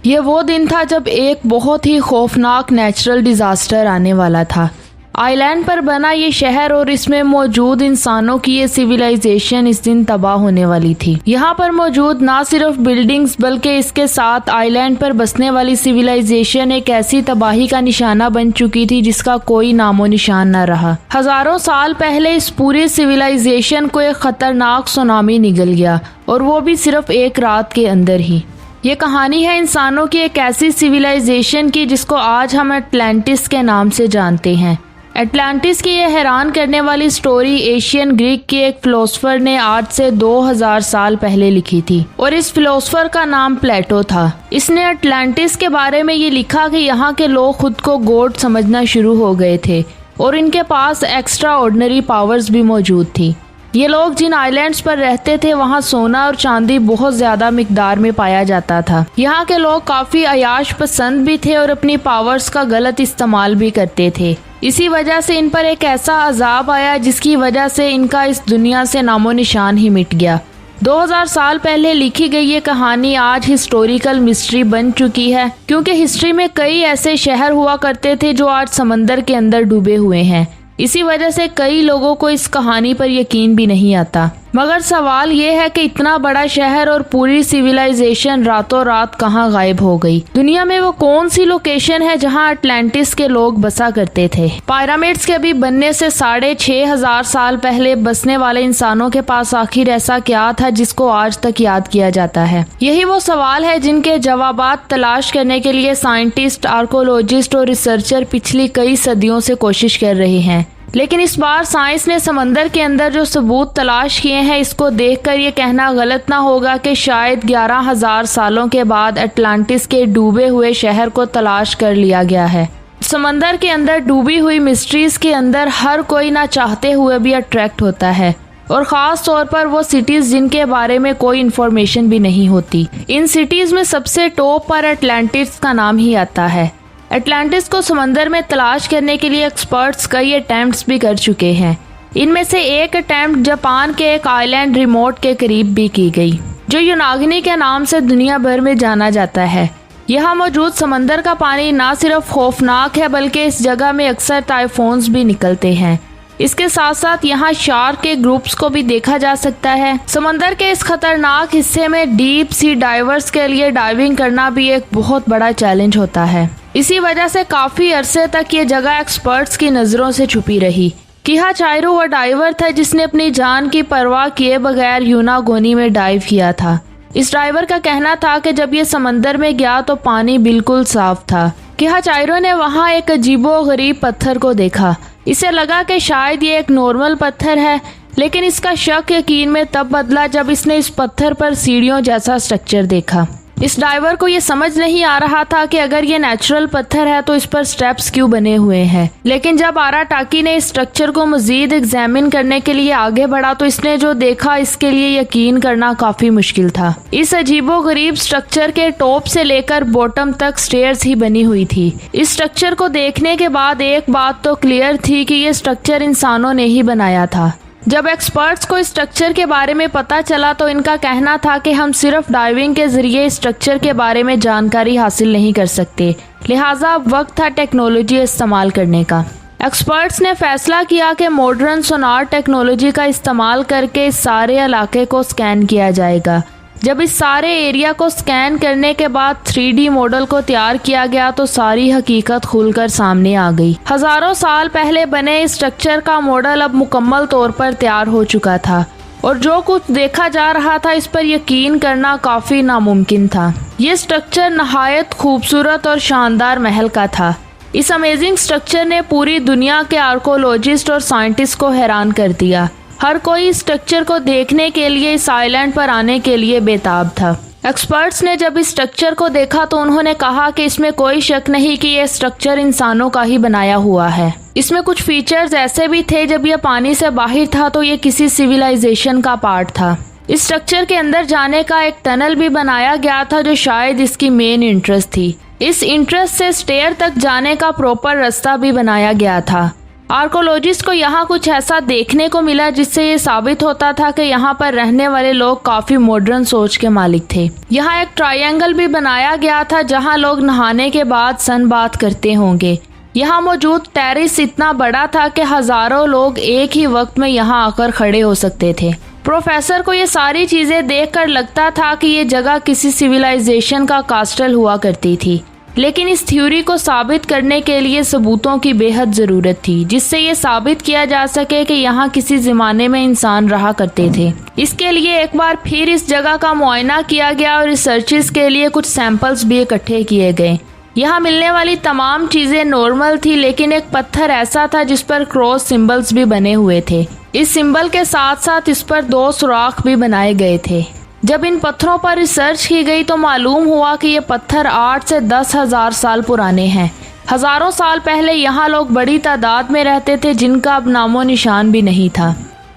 ये वो दिन था जब एक बहुत ही खौफनाक नेचुरल डिजास्टर आने वाला था। आइलैंड पर बना ये शहर और इसमें मौजूद इंसानों की ये सिविलाइजेशन इस दिन तबाह होने वाली थी। यहाँ पर मौजूद ना सिर्फ बिल्डिंग्स बल्कि इसके साथ आइलैंड पर बसने वाली सिविलाइजेशन एक ऐसी तबाही का निशाना बन चुकी थी जिसका कोई नामो निशान न रहा। हजारों साल पहले इस पूरी सिविलाइजेशन को एक खतरनाक सुनामी निगल गया और वो भी सिर्फ एक रात के अंदर ही। ये कहानी है इंसानों की एक ऐसी सिविलाइजेशन की जिसको आज हम अटलांटिस के नाम से जानते हैं। अटलांटिस की यह हैरान करने वाली स्टोरी एशियन ग्रीक के एक फिलोसोफर ने आज से 2000 साल पहले लिखी थी और इस फिलोसोफर का नाम प्लेटो था। इसने अटलांटिस के बारे में ये लिखा कि यहाँ के लोग खुद को गॉड समझना शुरू हो गए थे और इनके पास एक्स्ट्रा ऑर्डिनरी पावर्स भी मौजूद थी। ये लोग जिन आइलैंड्स पर रहते थे वहाँ सोना और चांदी बहुत ज्यादा मिकदार में पाया जाता था। यहाँ के लोग काफी अयाश पसंद भी थे और अपनी पावर्स का गलत इस्तेमाल भी करते थे। इसी वजह से इन पर एक ऐसा अजाब आया जिसकी वजह से इनका इस दुनिया से नामो निशान ही मिट गया। 2000 साल पहले लिखी गई ये कहानी आज हिस्टोरिकल मिस्ट्री बन चुकी है क्योंकि हिस्ट्री में कई ऐसे शहर हुआ करते थे जो आज समंदर के अंदर डूबे हुए हैं। इसी वजह से कई लोगों को इस कहानी पर यकीन भी नहीं आता। मगर सवाल ये है कि इतना बड़ा शहर और पूरी सिविलाइजेशन रातों रात कहाँ गायब हो गई। दुनिया में वो कौन सी लोकेशन है जहाँ अटलांटिस के लोग बसा करते थे। पिरामिड्स के अभी बनने से 6500 साल पहले बसने वाले इंसानों के पास आखिर ऐसा क्या था जिसको आज तक याद किया जाता है। यही वो सवाल है जिनके जवाबात तलाश करने के लिए साइंटिस्ट, आर्कोलॉजिस्ट और रिसर्चर पिछली कई सदियों से कोशिश कर रहे हैं। लेकिन इस बार साइंस ने समंदर के अंदर जो सबूत तलाश किए हैं इसको देखकर ये कहना गलत ना होगा कि शायद 11000 सालों के बाद अटलांटिस के डूबे हुए शहर को तलाश कर लिया गया है। समंदर के अंदर डूबी हुई मिस्ट्रीज के अंदर हर कोई ना चाहते हुए भी अट्रैक्ट होता है और ख़ास तौर पर वो सिटीज़ जिनके बारे में कोई इन्फॉर्मेशन भी नहीं होती। इन सिटीज़ में सबसे टॉप पर अटलांटिस का नाम ही आता है। अटलांटिस को समंदर में तलाश करने के लिए एक्सपर्ट्स कई अटेम्प्ट्स भी कर चुके हैं। इनमें से एक अटेम्प्ट जापान के एक आइलैंड रिमोट के करीब भी की गई जो योनागिनी के नाम से दुनिया भर में जाना जाता है। यहाँ मौजूद समंदर का पानी ना सिर्फ खौफनाक है बल्कि इस जगह में अक्सर टाइफून्स भी निकलते हैं। इसके साथ साथ यहाँ शार्क के ग्रुप्स को भी देखा जा सकता है। समंदर के इस खतरनाक हिस्से में डीप सी डाइवर्स के लिए डाइविंग करना भी एक बहुत बड़ा चैलेंज होता है। इसी वजह से काफी अरसे तक ये जगह एक्सपर्ट्स की नजरों से छुपी रही। किहा चाइरो वो डाइवर था जिसने अपनी जान की परवाह किए बगैर यूनागोनी में डाइव किया था। इस डाइवर का कहना था कि जब ये समंदर में गया तो पानी बिल्कुल साफ था। किहा चाइरो ने वहाँ एक अजीबोगरीब पत्थर को देखा। इसे लगा कि शायद ये एक नॉर्मल पत्थर है, लेकिन इसका शक यकीन में तब बदला जब इसने इस पत्थर पर सीढ़ियों जैसा स्ट्रक्चर देखा। इस डाइवर को ये समझ नहीं आ रहा था कि अगर ये नेचुरल पत्थर है तो इस पर स्टेप्स क्यों बने हुए हैं। लेकिन जब आराटाकी ने इस स्ट्रक्चर को मजीद एग्जामिन करने के लिए आगे बढ़ा तो इसने जो देखा इसके लिए यकीन करना काफी मुश्किल था। इस अजीबोगरीब स्ट्रक्चर के टॉप से लेकर बॉटम तक स्टेयर्स ही बनी हुई थी। इस स्ट्रक्चर को देखने के बाद एक बात तो क्लियर थी कि ये स्ट्रक्चर इंसानों ने ही बनाया था। जब एक्सपर्ट्स को इस स्ट्रक्चर के बारे में पता चला तो इनका कहना था कि हम सिर्फ डाइविंग के जरिए इस स्ट्रक्चर के बारे में जानकारी हासिल नहीं कर सकते, लिहाजा अब वक्त था टेक्नोलॉजी इस्तेमाल करने का। एक्सपर्ट्स ने फैसला किया कि मॉडर्न सोनार टेक्नोलॉजी का इस्तेमाल करके इस सारे इलाके को स्कैन किया जाएगा। जब इस सारे एरिया को स्कैन करने के बाद 3D मॉडल को तैयार किया गया तो सारी हकीकत खुलकर सामने आ गई। हजारों साल पहले बने इस स्ट्रक्चर का मॉडल अब मुकम्मल तौर पर तैयार हो चुका था और जो कुछ देखा जा रहा था इस पर यकीन करना काफी नामुमकिन था। ये स्ट्रक्चर नहायत खूबसूरत और शानदार महल का था। इस अमेजिंग स्ट्रक्चर ने पूरी दुनिया के आर्कोलॉजिस्ट और साइंटिस्ट को हैरान कर दिया। हर कोई इस स्ट्रक्चर को देखने के लिए इस आइलैंड पर आने के लिए बेताब था। एक्सपर्ट्स ने जब इस स्ट्रक्चर को देखा तो उन्होंने कहा कि इसमें कोई शक नहीं कि यह स्ट्रक्चर इंसानों का ही बनाया हुआ है। इसमें कुछ फीचर्स ऐसे भी थे जब यह पानी से बाहर था तो ये किसी सिविलाइजेशन का पार्ट था। इस स्ट्रक्चर के अंदर जाने का एक टनल भी बनाया गया था जो शायद इसकी मेन इंटरेस्ट थी। इस इंटरेस्ट से स्टेयर तक जाने का प्रॉपर रास्ता भी बनाया गया था। आर्कोलॉजिस्ट को यहाँ कुछ ऐसा देखने को मिला जिससे ये साबित होता था कि यहाँ पर रहने वाले लोग काफी मॉडर्न सोच के मालिक थे। यहाँ एक ट्रायंगल भी बनाया गया था जहाँ लोग नहाने के बाद सन बाथ करते होंगे। यहाँ मौजूद टेरेस इतना बड़ा था कि हजारों लोग एक ही वक्त में यहाँ आकर खड़े हो सकते थे। प्रोफेसर को ये सारी चीजें देखकर लगता था कि ये जगह किसी सिविलाइजेशन का कास्टल हुआ करती थी, लेकिन इस थ्योरी को साबित करने के लिए सबूतों की बेहद ज़रूरत थी जिससे ये साबित किया जा सके कि यहाँ किसी ज़माने में इंसान रहा करते थे। इसके लिए एक बार फिर इस जगह का मुआयना किया गया और रिसर्चेस के लिए कुछ सैंपल्स भी इकट्ठे किए गए। यहाँ मिलने वाली तमाम चीज़ें नॉर्मल थी, लेकिन एक पत्थर ऐसा था जिस पर क्रॉस सिंबल्स भी बने हुए थे। इस सिंबल के साथ साथ इस पर 2 सुराख भी बनाए गए थे। जब इन पत्थरों पर रिसर्च की गई तो मालूम हुआ कि ये पत्थर 8 से 10 हजार साल पुराने हैं। हजारों साल पहले यहाँ लोग बड़ी तादाद में रहते थे जिनका अब नामो निशान भी नहीं था।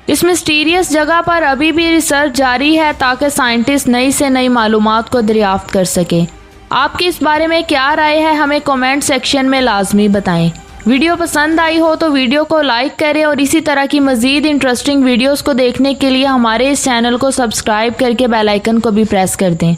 इस मिस्टीरियस जगह पर अभी भी रिसर्च जारी है ताकि साइंटिस्ट नई से नई मालूमात को दरियाफ्त कर सके। आपकी इस बारे में क्या राय है, हमें कमेंट सेक्शन में लाजमी बताएं। वीडियो पसंद आई हो तो वीडियो को लाइक करें और इसी तरह की मज़ीद इंटरेस्टिंग वीडियोस को देखने के लिए हमारे इस चैनल को सब्सक्राइब करके बेल आइकन को भी प्रेस कर दें।